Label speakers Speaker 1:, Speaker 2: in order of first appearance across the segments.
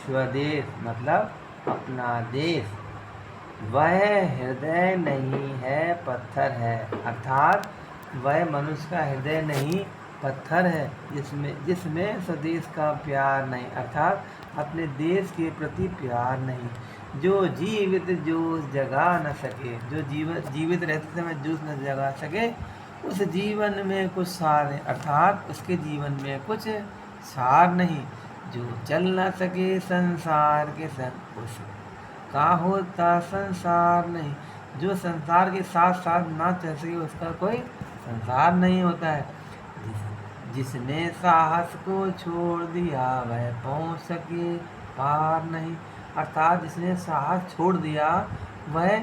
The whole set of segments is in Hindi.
Speaker 1: स्वदेश मतलब अपना देश। वह हृदय नहीं है पत्थर है, अर्थात वह मनुष्य का हृदय नहीं पत्थर है जिसमें स्वदेश का प्यार नहीं, अर्थात अपने देश के प्रति प्यार नहीं। जो जीवित जोश जगा न सके, जो जीवित रहते समय जोश न जगा सके, उस जीवन में कुछ सार नहीं, अर्थात उसके जीवन में कुछ सार नहीं। जो चल न सके संसार के संग, उसका होता संसार नहीं। जो संसार के साथ साथ ना चल सके, उसका कोई संसार नहीं होता है। जिसने साहस को छोड़ दिया वह पहुँच सके पार नहीं, अर्थात जिसने साहस छोड़ दिया वह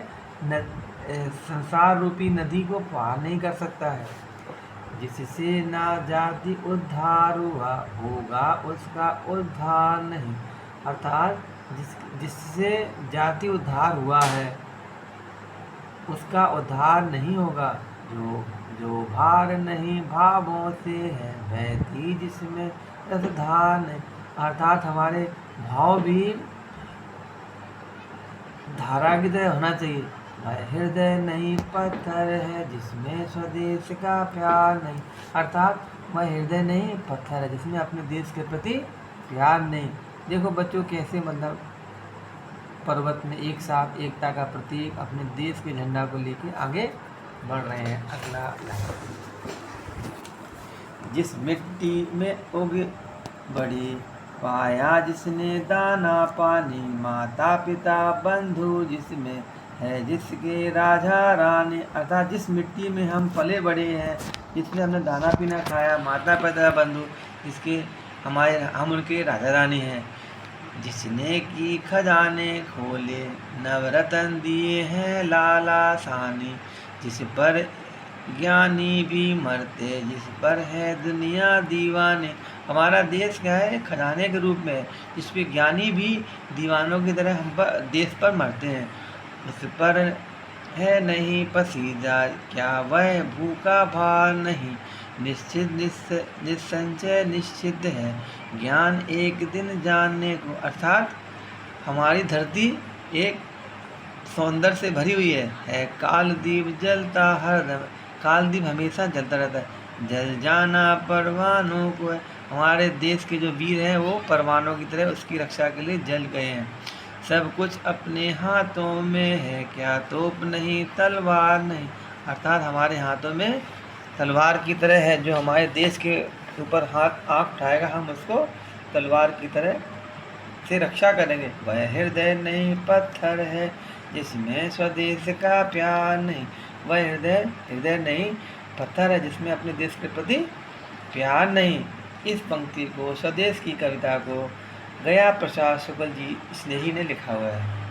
Speaker 1: संसार रूपी नदी को पार नहीं कर सकता है। जिससे ना जाति उद्धार हुआ होगा उसका उद्धार नहीं, अर्थात जिससे जाति उद्धार हुआ है उसका उद्धार नहीं होगा। जो भार नहीं भावों से है वह थी जिसमें रसधार नहीं, अर्थात हमारे भाव भी धारा की तरह होना चाहिए। वह हृदय नहीं पत्थर है जिसमें स्वदेश का प्यार नहीं, अर्थात वह हृदय नहीं पत्थर है जिसमें अपने देश के प्रति प्यार नहीं। देखो बच्चों कैसे मतलब पर्वत में एक साथ एकता का प्रतीक अपने देश के झंडा को लेकर आगे बढ़ रहे हैं। अगला लाइन, जिस मिट्टी में उग बड़ी पाया जिसने दाना पानी, माता पिता बंधु जिसमें है जिसके राजा रानी, अर्थात जिस मिट्टी में हम पले बड़े हैं, जिसमें हमने दाना पीना खाया, माता पिता बंधु जिसके हम उनके राजा रानी हैं। जिसने की खजाने खोले नवरत्न दिए हैं लाला सानी, जिस पर ज्ञानी भी मरते जिस पर है दुनिया दीवाने। हमारा देश क्या है, खजाने के रूप में है, जिस पे ज्ञानी भी दीवानों की तरह हम पर देश पर मरते हैं। उस पर है नहीं पसीदा क्या वह भूखा भार नहीं, निश्चित निसंचय निश्चित है ज्ञान एक दिन जानने को, अर्थात हमारी धरती एक सौंदर्य से भरी हुई है। कालदीप जलता हरदम, कालदीप हमेशा जलता रहता है। जल जाना परवानों को है, हमारे देश के जो वीर हैं वो परवानों की तरह उसकी रक्षा के लिए जल गए हैं। सब कुछ अपने हाथों में है क्या तोप नहीं तलवार नहीं, अर्थात हमारे हाथों में तलवार की तरह है। जो हमारे देश के ऊपर हाथ आँख उठाएगा हम उसको तलवार की तरह से रक्षा करेंगे। वह हृदय नहीं पत्थर है जिसमें स्वदेश का प्यार नहीं, वह हृदय नहीं पत्थर है जिसमें अपने देश के प्रति प्यार नहीं। इस पंक्ति को स्वदेश की कविता को गया प्रसाद शुक्ल जी स्नेही ने लिखा हुआ है।